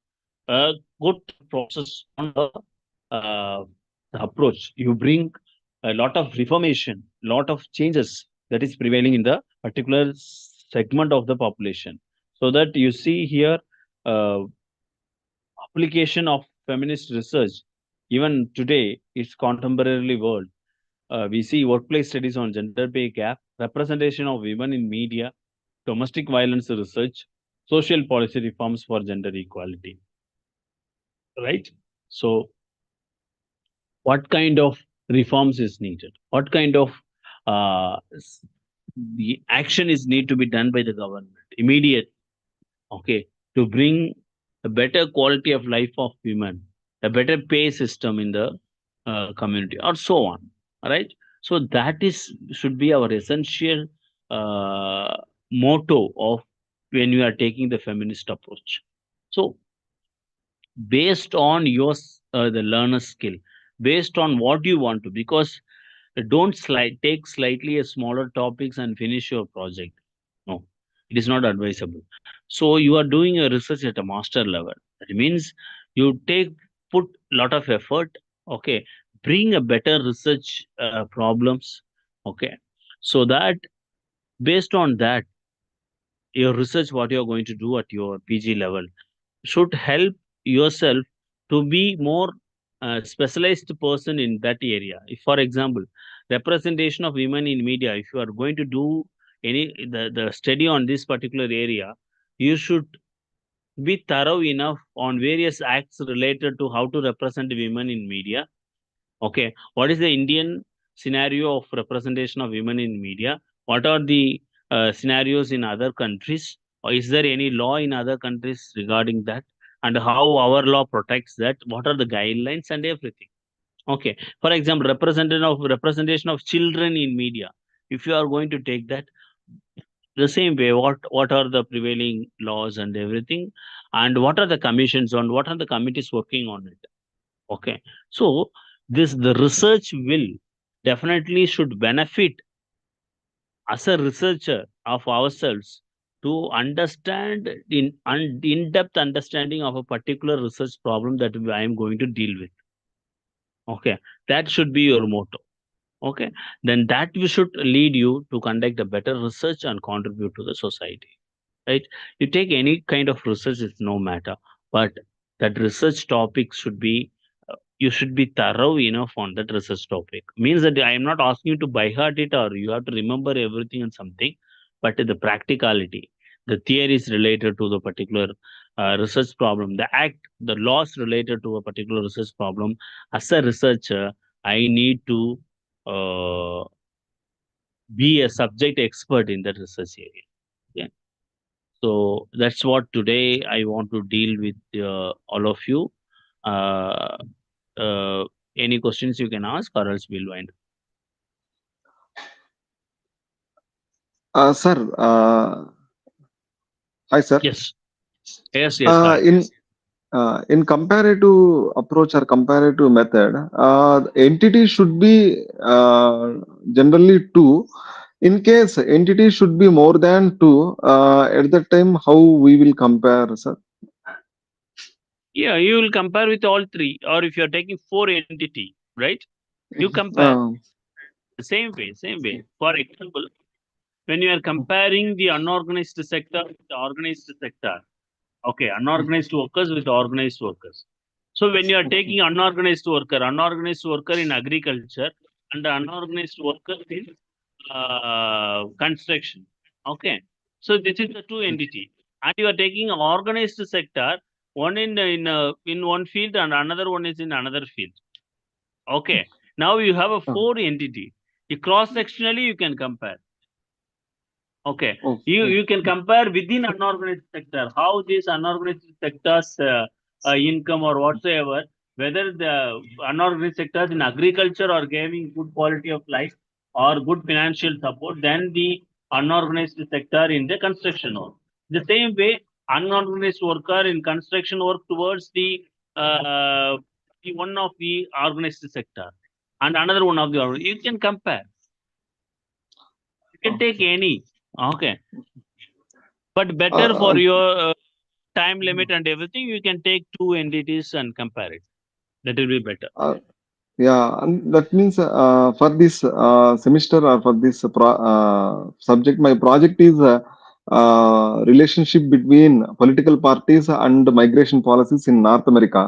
a good process on the approach. You bring a lot of reformation, lot of changes that is prevailing in the particular segment of the population. So that you see here, uh, application of feminist research, even today, it's contemporary world. We see workplace studies on gender pay gap, representation of women in media, domestic violence research, social policy reforms for gender equality, right? So what kind of reforms is needed? What kind of the action is need to be done by the government immediate, okay, to bring a better quality of life of women, a better pay system in the community, or so on. All right. So that is should be our essential uh, motto of when we are taking the feminist approach. So based on your the learner skill, based on what you want to, because don't take slightly a smaller topics and finish your project. No, it is not advisable. So you are doing a research at a master level. That means you put lot of effort. Okay, bring a better research problems. Okay, so that based on that, your research what you are going to do at your PG level should help yourself to be more specialized person in that area. If, for example, representation of women in media, if you are going to do the study on this particular area, you should be thorough enough on various acts related to how to represent women in media. Okay, what is the Indian scenario of representation of women in media? What are the scenarios in other countries? Or is there any law in other countries regarding that? And how our law protects that? What are the guidelines and everything? Okay, for example, representation of children in media. If you are going to take that the same way, what are the prevailing laws and everything? and what are the commissions on, what are the committees working on it. Okay, so the research will definitely should benefit as a researcher of ourselves to understand in-depth understanding of a particular research problem that I am going to deal with. Okay, that should be your motto. Okay, then that we should lead you to conduct a better research and contribute to the society. Right? You take any kind of research, it's no matter, but that research topic should be you should be thorough enough on that research topic. Means that I am not asking you to by heart it or you have to remember everything and something, but the practicality, the theories related to the particular research problem, the laws related to a particular research problem. As a researcher, I need to uh, be a subject expert in that research area. Yeah. So that's what today I want to deal with all of you. Uh, uh, any questions you can ask, or else we'll wind up. Sir, hi, sir. Yes, yes. Uh, Hi. in in comparative approach or comparative method, the entity should be generally two. In case entity should be more than two, at that time, how we will compare, sir? Yeah, you will compare with all three, or if you are taking four entity, right? You compare Uh, the same way, same way. For example, when you are comparing the unorganized sector with the organized sector, okay, unorganized workers with organized workers. So when you are taking unorganized worker in agriculture and the unorganized worker in construction. Okay. So this is the two entity. And you are taking organized sector, one in one field and another one is in another field. Okay. Now you have a four entity. You cross sectionally you can compare. Okay. You can compare within unorganized sector how these unorganized sectors income or whatsoever, whether the unorganized sectors in agriculture are giving good quality of life or good financial support than the unorganized sector in the construction work. The same way, unorganized worker in construction work towards the one of the organized sector and another one of the you can compare. You can take any. Okay. But better for uh, your time limit and everything, you can take two entities and compare it. That will be better. uh, Yeah, and that means for this semester or for this subject, my project is relationship between political parties and migration policies in North America.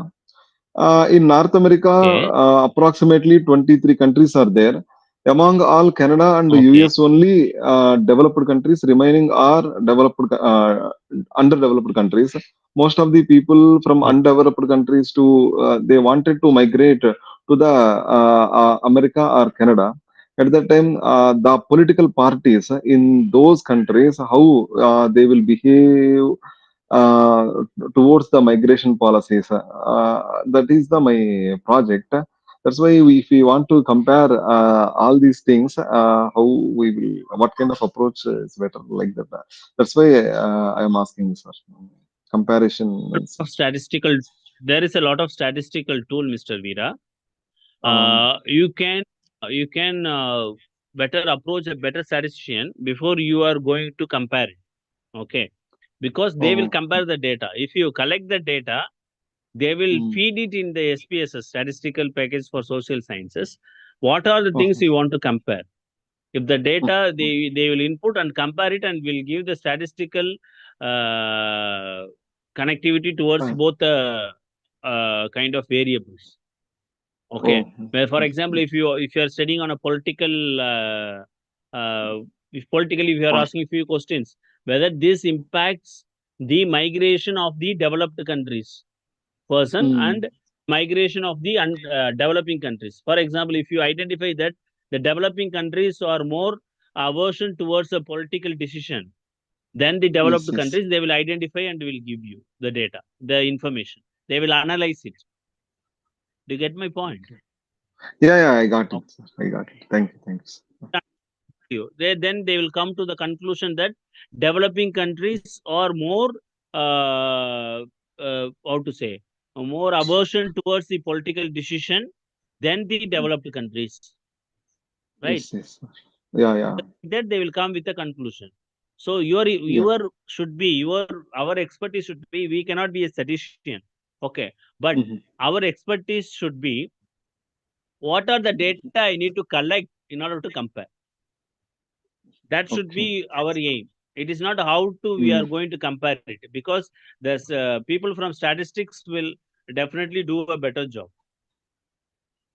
In North America, Okay. approximately 23 countries are there. Among all, Canada and Okay. US only developed countries, remaining are developed, underdeveloped countries. Most of the people from Okay. undeveloped countries they wanted to migrate to the America or Canada. At that time, the political parties in those countries, how they will behave uh, towards the migration policies. That is my project. That's why if we want to compare all these things, how we will, what kind of approach is better like that. That's why I am asking, sir. Comparison means. Statistical. There is a lot of statistical tool, Mr. Veera. Um, You can better approach a better statistician before you are going to compare it. Okay, because they will oh, compare the data. If you collect the data, they will mm, feed it in the SPSS, statistical package for social sciences. What are the things oh, you want to compare? If the oh, data they will input and compare it and will give the statistical uh, connectivity towards uh, both the kind of variables. Okay, oh, where for example, if you are studying on a political, if politically if you are oh, asking few questions, whether this impacts the migration of the developed countries person mm, and migration of the developing countries. For example, if you identify that the developing countries are more aversion towards a political decision than the yes, developed yes. countries, they will identify and will give you the data, the information. They will analyze it. Do you get my point? Yeah, yeah, I got Okay. it, sir. I got it. Thank you, thanks. Then they will come to the conclusion that developing countries are more how to say, more aversion towards the political decision than the developed countries, right? Yes, yes. Yeah, yeah. That they will come with a conclusion. So Yeah. your should be your our expertise should be, we cannot be a statistician, okay, but Mhm. our expertise should be what are the data I need to collect in order to compare. That should Okay. be our aim. It is not how to we are Mm. going to compare it, because there's people from statistics will definitely do a better job.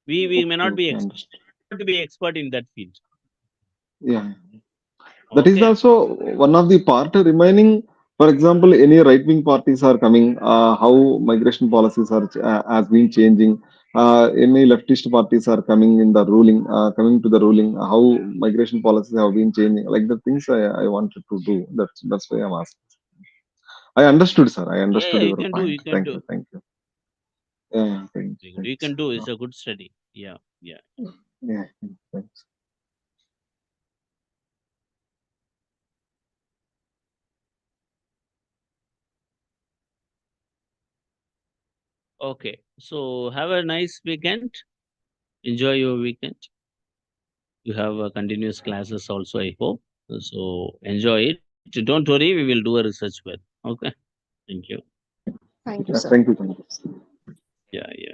We may Okay, not be okay, understood. to be expert in that field. Yeah. That is Okay. also one of the part remaining. For example, any right-wing parties are coming. How migration policies are has been changing. Any leftist parties are coming in the ruling, coming to the ruling. How migration policies have been changing. Like the things I wanted to do. That's why I'm asking. I understood, sir. I Yeah, understood yeah, you your can do, point. you can Thank do. you. Thank you. Yeah, yeah, thanks. You Thanks. can do. It's a good study. Yeah, yeah. Yeah, thanks. Okay. So have a nice weekend. Enjoy your weekend. You have continuous classes also, I hope. So enjoy it. Don't worry, we will do a research well. Okay. Thank you. Thank you, Yeah, sir. thank you. Thank you. Yeah, yeah.